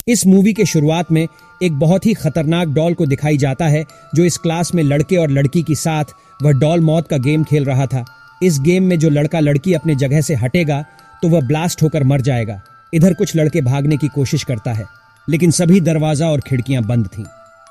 इस मूवी के शुरुआत में एक बहुत ही खतरनाक डॉल को दिखाई जाता है जो इस क्लास में लड़के और लड़की के साथ वह डॉल मौत का गेम खेल रहा था। इस गेम में जो लड़का लड़की अपने जगह से हटेगा तो वह ब्लास्ट होकर मर जाएगा। इधर कुछ लड़के भागने की कोशिश करता है लेकिन सभी दरवाजा और खिड़कियां बंद थीं।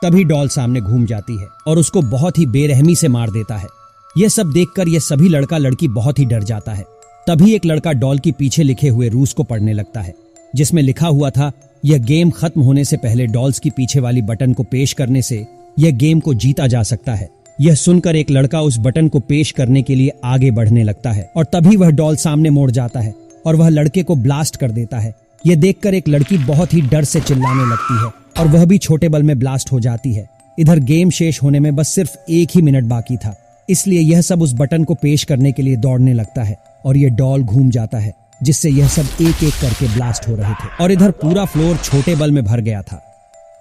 तभी डॉल सामने घूम जाती है और उसको बहुत ही बेरहमी से मार देता है। यह सब देखकर यह सभी लड़का लड़की बहुत ही डर जाता है। तभी एक लड़का डॉल के पीछे लिखे हुए रूल्स को पढ़ने लगता है जिसमें लिखा हुआ था, यह गेम खत्म होने से पहले डॉल्स की पीछे वाली बटन को पेश करने से यह गेम को जीता जा सकता है। यह सुनकर एक लड़का उस बटन को पेश करने के लिए आगे बढ़ने लगता है और तभी वह डॉल सामने मोड़ जाता है और वह लड़के को ब्लास्ट कर देता है। यह देखकर एक लड़की बहुत ही डर से चिल्लाने लगती है और वह भी छोटे बल में ब्लास्ट हो जाती है। इधर गेम शेष होने में बस सिर्फ 1 ही मिनट बाकी था, इसलिए यह सब उस बटन को पेश करने के लिए दौड़ने लगता है और यह डॉल घूम जाता है जिससे यह सब एक एक करके ब्लास्ट हो रहे थे और इधर पूरा फ्लोर छोटे बल में भर गया था।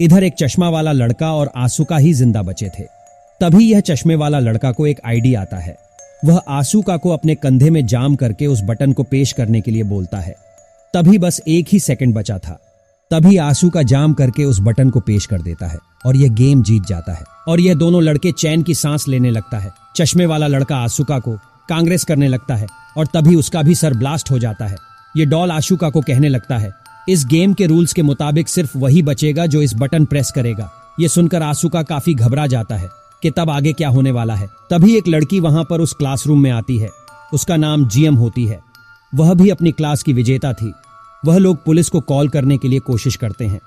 इधर एक चश्मा वाला लड़का और आसूका ही जिंदा बचे थे। तभी यह चश्मे वाला लड़का को एक आइडिया आता है। वह आसूका को अपने कंधे में जाम करके उस बटन को पेश करने के लिए बोलता है। तभी बस 1 ही सेकंड बचा था। तभी आसूका जाम करके उस बटन को पेश कर देता है और यह गेम जीत जाता है और यह दोनों लड़के चैन की सांस लेने लगता है। चश्मे वाला लड़का आसूका को कांग्रेस करने लगता है और तभी उसका भी सर ब्लास्ट हो जाता है। ये डॉल आशुका को कहने लगता है, इस गेम के रूल्स के मुताबिक सिर्फ वही बचेगा जो इस बटन प्रेस करेगा। ये सुनकर आशुका काफी घबरा जाता है कि तब आगे क्या होने वाला है। तभी एक लड़की वहां पर उस क्लासरूम में आती है। उसका नाम जीएम होती है। वह भी अपनी क्लास की विजेता थी। वह लोग पुलिस को कॉल करने के लिए कोशिश करते हैं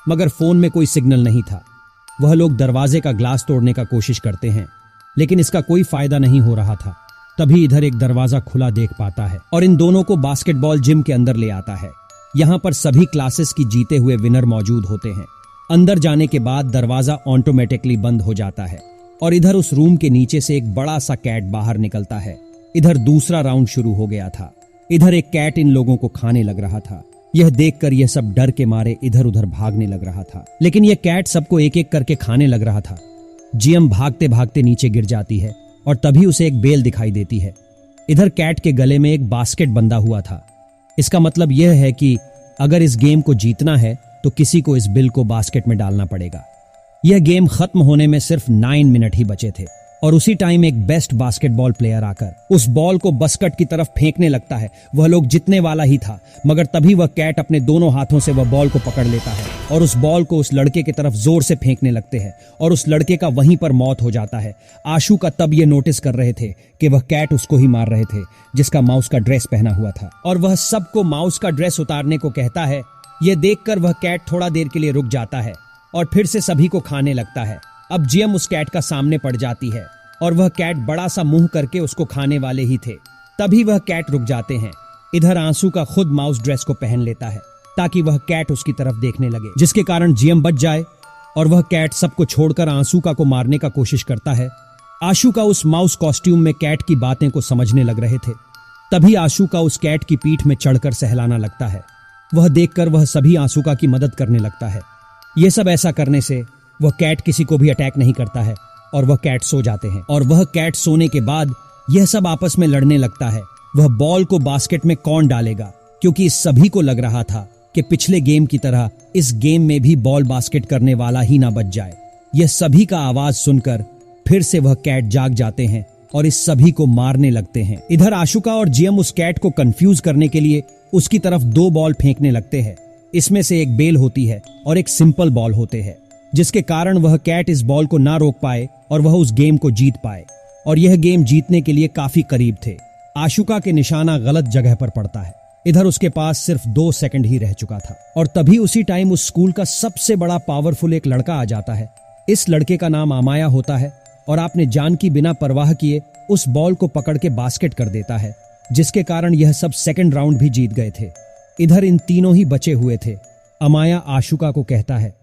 मगर फोन में कोई सिग्नल नहीं था। वह लोग दरवाजे का ग्लास तोड़ने का कोशिश करते हैं लेकिन इसका कोई फायदा नहीं हो रहा था। तभी इधर एक दरवाजा खुला देख पाता है और इन दोनों को बास्केटबॉल जिम के अंदर ले आता है। यहाँ पर सभी क्लासेस की जीते हुए विनर मौजूद होते हैं। अंदर जाने के बाद दरवाजा ऑटोमेटिकली बंद हो जाता है और इधर उस रूम के नीचे से एक बड़ा सा कैट बाहर निकलता है। इधर दूसरा राउंड शुरू हो गया था। इधर एक कैट इन लोगों को खाने लग रहा था। यह देखकर यह सब डर के मारे इधर उधर भागने लग रहा था लेकिन यह कैट सबको एक एक करके खाने लग रहा था। जीएम भागते भागते नीचे गिर जाती है और तभी उसे एक बेल दिखाई देती है। इधर कैट के गले में एक बास्केट बंधा हुआ था। इसका मतलब यह है कि अगर इस गेम को जीतना है तो किसी को इस बिल को बास्केट में डालना पड़ेगा। यह गेम खत्म होने में सिर्फ 9 मिनट ही बचे थे और उसी टाइम एक बेस्ट बास्केटबॉल प्लेयर आकर उस बॉल को बस्कट की तरफ फेंकने लगता है। वह लोग जीतने वाला ही था मगर तभी वह कैट अपने दोनों हाथों से वह बॉल को पकड़ लेता है और उस बॉल को उस लड़के की तरफ जोर से फेंकने लगते हैं और उस लड़के का वहीं पर मौत हो जाता है। आशु का तब ये नोटिस कर रहे थे कि वह कैट उसको ही मार रहे थे जिसका माउस का ड्रेस पहना हुआ था और वह सबको माउस का ड्रेस उतारने को कहता है। यह देखकर वह कैट थोड़ा देर के लिए रुक जाता है और फिर से सभी को खाने लगता है। अब जीएम उस कैट का सामने पड़ जाती है और वह कैट बड़ा सा मुंह करके उसको खाने वाले ही थे। तभी वह कैट रुक जाते हैं। इधर आंसू का खुद माउस ड्रेस को पहन लेता है ताकि वह कैट उसकी तरफ देखने लगे जिसके कारण जीएम बच जाए और वह कैट सबको छोड़कर आंसूका को मारने का कोशिश करता है। आशुका उस माउस कॉस्ट्यूम में कैट की बातें को समझने लग रहे थे। तभी आशुका उस कैट की पीठ में चढ़कर सहलाना लगता है। वह देखकर वह सभी आंसूका की मदद करने लगता है। यह सब ऐसा करने से वह कैट किसी को भी अटैक नहीं करता है और वह कैट सो जाते हैं और वह कैट सोने के बाद यह सब आपस में लड़ने लगता है। वह बॉल को बास्केट में कौन डालेगा क्योंकि इस सभी को लग रहा था कि पिछले गेम की तरह इस गेम में भी बॉल बास्केट करने वाला ही ना बच जाए। यह सभी का आवाज सुनकर फिर से वह कैट जाग जाते हैं और इस सभी को मारने लगते हैं। इधर आशुका और जीएम उस कैट को कंफ्यूज करने के लिए उसकी तरफ 2 बॉल फेंकने लगते हैं। इसमें से एक बेल होती है और एक सिंपल बॉल होते हैं जिसके कारण वह कैट इस बॉल को ना रोक पाए और वह उस गेम को जीत पाए और यह गेम जीतने के लिए काफी करीब थे। आशुका के निशाना गलत जगह पर पड़ता है। इधर उसके पास सिर्फ 2 सेकंड ही रह चुका था और तभी उसी टाइम उस स्कूल का सबसे बड़ा पावरफुल एक लड़का आ जाता है। इस लड़के का नाम अमाया होता है और आपने जान की बिना परवाह किए उस बॉल को पकड़ के बास्केट कर देता है जिसके कारण यह सब सेकंड राउंड भी जीत गए थे। इधर इन तीनों ही बचे हुए थे। अमाया आशुका को कहता है,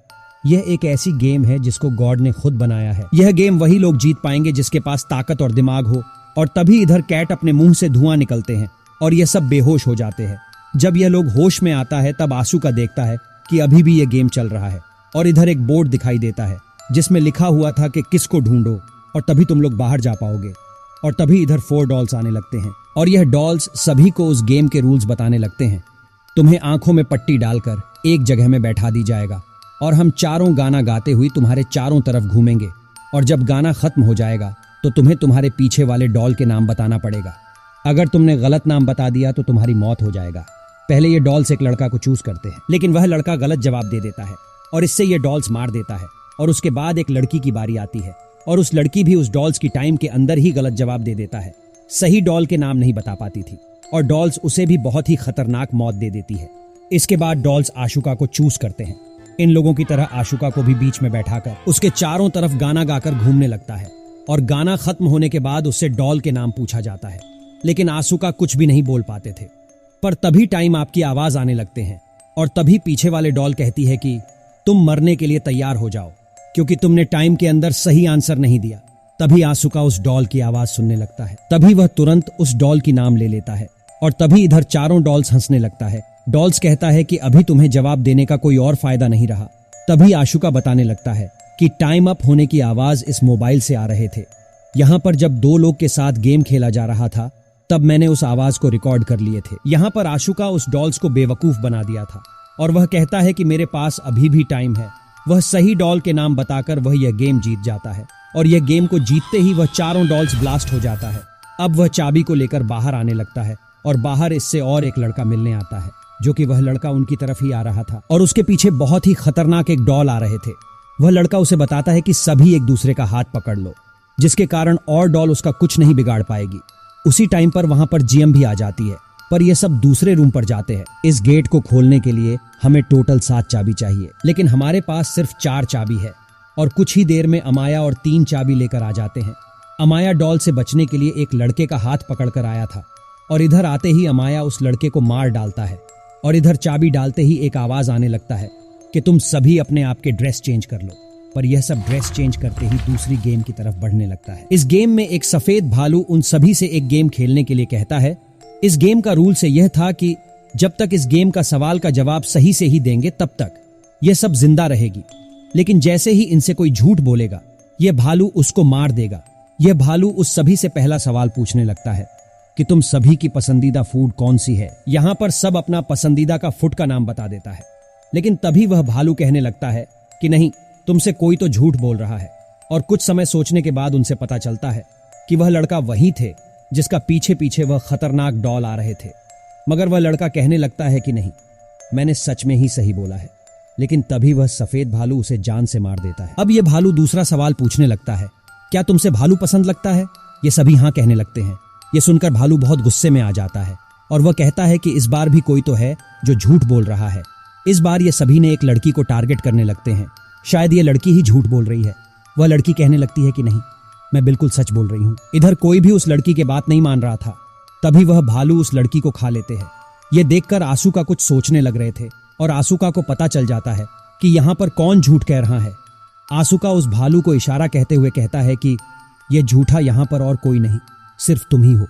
यह एक ऐसी गेम है जिसको गॉड ने खुद बनाया है। यह गेम वही लोग जीत पाएंगे जिसके पास ताकत और दिमाग हो। और तभी इधर कैट अपने मुंह से धुआं निकलते हैं और यह सब बेहोश हो जाते हैं। जब यह लोग होश में आता है तब आशुका देखता है कि अभी भी यह गेम चल रहा है और इधर एक बोर्ड दिखाई देता है जिसमें लिखा हुआ था कि किसको ढूंढो। और तभी तुम लोग बाहर जा पाओगे। और तभी इधर 4 डॉल्स आने लगते हैं और यह डॉल्स सभी को उस गेम के रूल्स बताने लगते हैं। तुम्हें आंखों में पट्टी डालकर एक जगह में बैठा दी जाएगा और हम चारों गाना गाते हुए तुम्हारे चारों तरफ घूमेंगे और जब गाना खत्म हो जाएगा तो तुम्हें तुम्हारे पीछे वाले डॉल के नाम बताना पड़ेगा। अगर तुमने गलत नाम बता दिया तो तुम्हारी मौत हो जाएगा। पहले ये डॉल्स एक लड़का को चूज करते हैं, लेकिन वह लड़का गलत जवाब दे देता है और इससे ये डॉल्स मार देता है। और उसके बाद एक लड़की की बारी आती है और उस लड़की भी उस डॉल्स की टाइम के अंदर ही गलत जवाब दे देता है। सही डॉल के नाम नहीं बता पाती थी और डॉल्स उसे भी बहुत ही खतरनाक मौत दे देती है। इसके बाद डॉल्स आशुका को चूज करते हैं। इन लोगों की तरह आशुका को भी बीच में बैठाकर उसके चारों तरफ गाना गाकर घूमने लगता है और गाना खत्म होने के बाद उससे डॉल के नाम पूछा जाता है, लेकिन आशुका कुछ भी नहीं बोल पाते थे। पर तभी टाइम आपकी आवाज आने लगते हैं और तभी पीछे वाले डॉल कहती है कि तुम मरने के लिए तैयार हो जाओ क्योंकि तुमने टाइम के अंदर सही आंसर नहीं दिया। तभी आशुका उस डॉल की आवाज सुनने लगता है। तभी वह तुरंत उस डॉल की नाम ले लेता है और तभी इधर चारों डॉल्स हंसने लगता है। डॉल्स कहता है कि अभी तुम्हें जवाब देने का कोई और फायदा नहीं रहा। तभी आशुका बताने लगता है कि टाइम अप होने की आवाज इस मोबाइल से आ रहे थे। यहाँ पर जब 2 लोग के साथ गेम खेला जा रहा था तब मैंने उस आवाज को रिकॉर्ड कर लिए थे। यहाँ पर आशुका उस डॉल्स को बेवकूफ बना दिया था और वह कहता है कि मेरे पास अभी भी टाइम है। वह सही डॉल के नाम बताकर वह यह गेम जीत जाता है और यह गेम को जीतते ही वह चारों डॉल्स ब्लास्ट हो जाता है। अब वह चाबी को लेकर बाहर आने लगता है और बाहर इससे और एक लड़का मिलने आता है जो कि वह लड़का उनकी तरफ ही आ रहा था और उसके पीछे बहुत ही खतरनाक एक डॉल आ रहे थे। वह लड़का उसे बताता है कि सभी एक दूसरे का हाथ पकड़ लो, जिसके कारण और डॉल उसका कुछ नहीं बिगाड़ पाएगी। उसी टाइम पर वहां पर जीएम भी आ जाती है, पर ये सब दूसरे रूम पर जाते हैं। इस गेट को खोलने के लिए हमें टोटल 7 चाबी चाहिए, लेकिन हमारे पास सिर्फ 4 चाबी है और कुछ ही देर में अमाया और 3 चाबी लेकर आ जाते हैं। अमाया डॉल से बचने के लिए एक लड़के का हाथ पकड़कर आया था और इधर आते ही अमाया उस लड़के को मार डालता है और इधर चाबी डालते ही एक आवाज आने लगता है कि तुम सभी अपने आप के ड्रेस चेंज कर लो। पर यह सब ड्रेस चेंज करते ही दूसरी गेम की तरफ बढ़ने लगता है। इस गेम में एक सफेद भालू उन सभी से एक गेम खेलने के लिए कहता है। इस गेम का रूल से यह था कि जब तक इस गेम का सवाल का जवाब सही से ही देंगे तब तक यह सब जिंदा रहेगी, लेकिन जैसे ही इनसे कोई झूठ बोलेगा यह भालू उसको मार देगा। यह भालू उस सभी से पहला सवाल पूछने लगता है कि तुम सभी की पसंदीदा फूड कौन सी है। यहाँ पर सब अपना पसंदीदा का फूड का नाम बता देता है, लेकिन तभी वह भालू कहने लगता है कि नहीं, तुमसे कोई तो झूठ बोल रहा है। और कुछ समय सोचने के बाद उनसे पता चलता है कि वह लड़का वही थे जिसका पीछे पीछे वह खतरनाक डॉल आ रहे थे। मगर वह लड़का कहने लगता है कि नहीं, मैंने सच में ही सही बोला है। लेकिन तभी वह सफेद भालू उसे जान से मार देता है। अब यह भालू दूसरा सवाल पूछने लगता है, क्या तुमसे भालू पसंद लगता है? ये सभी हाँ कहने लगते हैं। ये सुनकर भालू बहुत गुस्से में आ जाता है और वह कहता है कि इस बार भी कोई तो है जो झूठ बोल रहा है। इस बार ये सभी ने एक लड़की को टारगेट करने लगते हैं। शायद ये लड़की ही झूठ बोल रही है। वह लड़की कहने लगती है कि नहीं, मैं बिल्कुल सच बोल रही हूँ। इधर कोई भी उस लड़की की बात नहीं मान रहा था। तभी वह भालू उस लड़की को खा लेते हैं। ये देखकर आशुका कुछ सोचने लग रहे थे और आशुका को पता चल जाता है कि यहाँ पर कौन झूठ कह रहा है। आशुका उस भालू को इशारा कहते हुए कहता है कि यह झूठा यहाँ पर और कोई नहीं, सिर्फ तुम ही हो,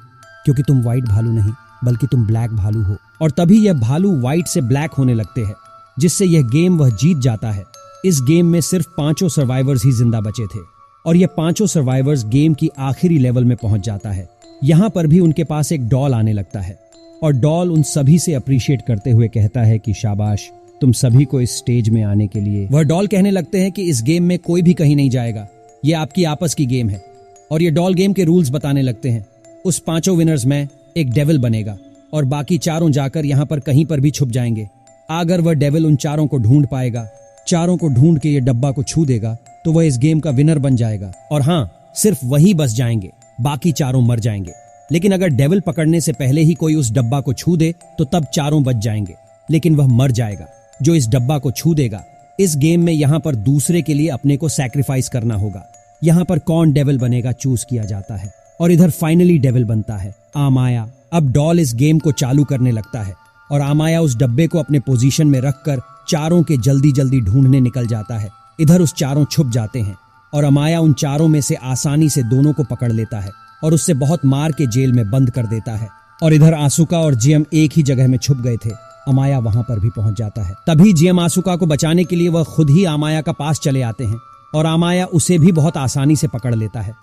क्योंकि तुम व्हाइट भालू नहीं बल्कि तुम ब्लैक भालू हो। और तभी यह भालू व्हाइट से ब्लैक होने लगते हैं, जिससे यह गेम वह जीत जाता है। इस गेम में सिर्फ 5 सर्वाइवर्स ही जिंदा बचे थे और ये 5 सर्वाइवर्स गेम की आखिरी लेवल में पहुंच जाता है। यहाँ पर भी उनके पास एक डॉल आने लगता है और डॉल उन सभी से अप्रिशिएट करते हुए कहता है कि शाबाश, तुम सभी को इस स्टेज में आने के लिए। वह डॉल कहने लगते हैं कि इस गेम में कोई भी कहीं नहीं जाएगा, ये आपकी आपस की गेम है। और ये डॉल गेम के रूल्स बताने लगते हैं। उस 5 विनर्स में एक डेविल बनेगा और बाकी 4 जाकर यहाँ पर कहीं पर भी छुप जाएंगे। अगर वह डेविल उन 4 को ढूंढ पाएगा, 4 को ढूंढ के ये डब्बा को छू देगा, तो वह इस गेम का विनर बन जाएगा। और हाँ, सिर्फ वही बच जाएंगे, बाकी 4 मर जाएंगे। लेकिन अगर डेविल पकड़ने से पहले ही कोई उस डब्बा को छू दे तो तब 4 बच जाएंगे, लेकिन वह मर जाएगा जो इस डब्बा को छू देगा। इस गेम में यहाँ पर दूसरे के लिए अपने को सैक्रिफाइस करना होगा। यहाँ पर कौन डेविल बनेगा चूज किया जाता है और इधर फाइनली डेविल बनता है आमाया। अब डॉल इस गेम को चालू करने लगता है और आमाया उस डब्बे को अपने पोजीशन में रखकर 4 के जल्दी जल्दी ढूंढने निकल जाता है। इधर उस 4 छुप जाते हैं और अमाया उन 4 में से आसानी से दोनों को पकड़ लेता है और उससे बहुत मार के जेल में बंद कर देता है। और इधर आशुका और जीएम एक ही जगह में छुप गए थे। अमाया वहां पर भी पहुंच जाता है। तभी जीएम आशुका को बचाने के लिए वह खुद ही अमाया का पास चले आते हैं और अमाया उसे भी बहुत आसानी से पकड़ लेता है।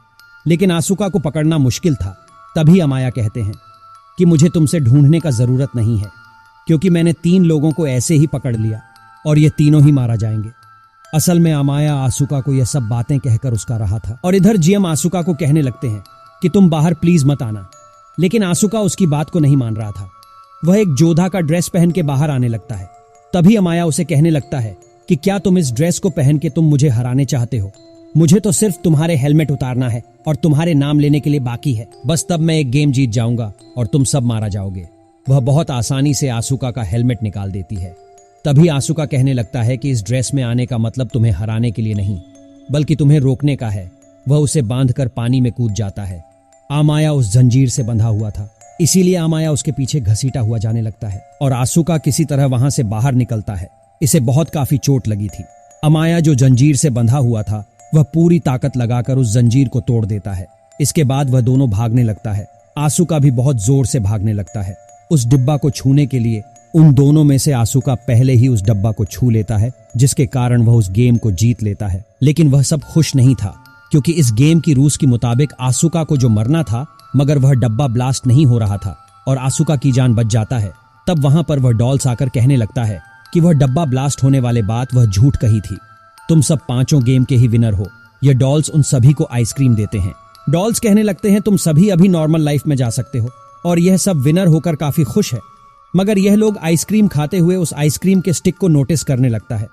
लेकिन आसुका को पकड़ना मुश्किल था। तभी अमाया कहते हैं कि मुझे तुमसे ढूंढने का जरूरत नहीं है, क्योंकि मैंने 3 लोगों को ऐसे ही पकड़ लिया और ये तीनों ही मारा जाएंगे। असल में अमाया आसुका को यह सब बातें कहकर उसका रहा था। और इधर जीएम आसुका को कहने लगते हैं कि तुम बाहर प्लीज मत आना, लेकिन आसुका उसकी बात को नहीं मान रहा था। वह एक जोधा का ड्रेस पहन के बाहर आने लगता है। तभी अमाया उसे कहने लगता है कि क्या तुम इस ड्रेस को पहन के तुम मुझे हराने चाहते हो? मुझे तो सिर्फ तुम्हारे हेलमेट उतारना है और तुम्हारे नाम लेने के लिए बाकी है। बस तब मैं एक गेम जीत जाऊंगा और तुम सब मारा जाओगे। वह बहुत आसानी से आसुका का हेलमेट निकाल देती है। तभी आसुका कहने लगता है कि इस ड्रेस में आने का मतलब तुम्हें हराने के लिए नहीं, बल्कि तुम्हें रोकने का है। वह उसे बांधकर पानी में कूद जाता है। अमाया उस जंजीर से बंधा हुआ था, इसीलिए अमाया उसके पीछे घसीटा हुआ जाने लगता है और आसुका किसी तरह वहां से बाहर निकलता है। इसे बहुत काफी चोट लगी थी। अमाया जो जंजीर से बंधा हुआ था, वह पूरी ताकत लगाकर उस जंजीर को तोड़ देता है। इसके बाद वह दोनों भागने लगता है। आसुका भी बहुत जोर से भागने लगता है। उस डिब्बा को छूने के लिए उन दोनों में से आसुका पहले ही उस डब्बा को छू लेता है, जिसके कारण वह उस गेम को जीत लेता है। लेकिन वह सब खुश नहीं था, क्योंकि इस गेम की रूल्स के मुताबिक आसुका को जो मरना था, मगर वह डब्बा ब्लास्ट नहीं हो रहा था और आसुका की जान बच जाता है। तब वहां पर वह डॉल्स आकर कहने लगता है कि वह डब्बा ब्लास्ट होने वाले बात वह झूठ कही थी। तुम सब 5 गेम के ही विनर हो। ये डॉल्स उन सभी को आइसक्रीम देते हैं। डॉल्स कहने लगते हैं तुम सभी अभी नॉर्मल लाइफ में जा सकते हो, और यह सब विनर होकर काफी खुश है। मगर यह लोग आइसक्रीम खाते हुए उस आइसक्रीम के स्टिक को नोटिस करने लगता है।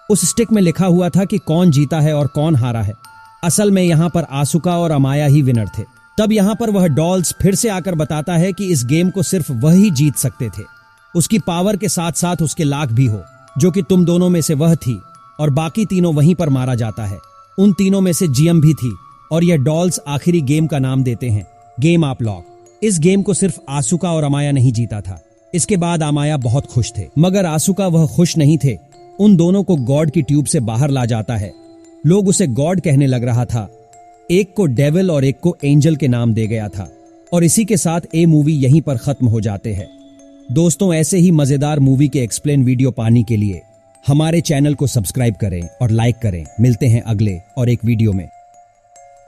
उस स्टिक में लिखा हुआ था कि कौन जीता है और कौन हारा है। असल में यहाँ पर आसुका और अमाया ही विनर थे। तब यहाँ पर वह डॉल्स फिर से आकर बताता है कि इस गेम को सिर्फ वह ही जीत सकते थे। उसकी पावर के साथ साथ उसके लाख भी हो, जो कि तुम दोनों में से वह थी, और बाकी तीनों वहीं पर मारा जाता है। उन तीनों में से जीएम भी थी, और यह डॉल्स आखिरी गेम का नाम देते हैं, गेम ऑफ लॉक। इस गेम को सिर्फ आसुका और अमाया नहीं जीता था। इसके बाद अमाया बहुत खुश थे, मगर आसुका वह खुश नहीं थे। उन दोनों को गॉड की ट्यूब से बाहर ला जाता है। लोग उसे गॉड कहने लग रहा था। एक को डेविल और एक को एंजल के नाम दे गया था। और इसी के साथ ये मूवी यहीं पर खत्म हो जाते हैं। दोस्तों, ऐसे ही मजेदार मूवी के एक्सप्लेन वीडियो पाने के लिए हमारे चैनल को सब्सक्राइब करें और लाइक करें। मिलते हैं अगले और एक वीडियो में।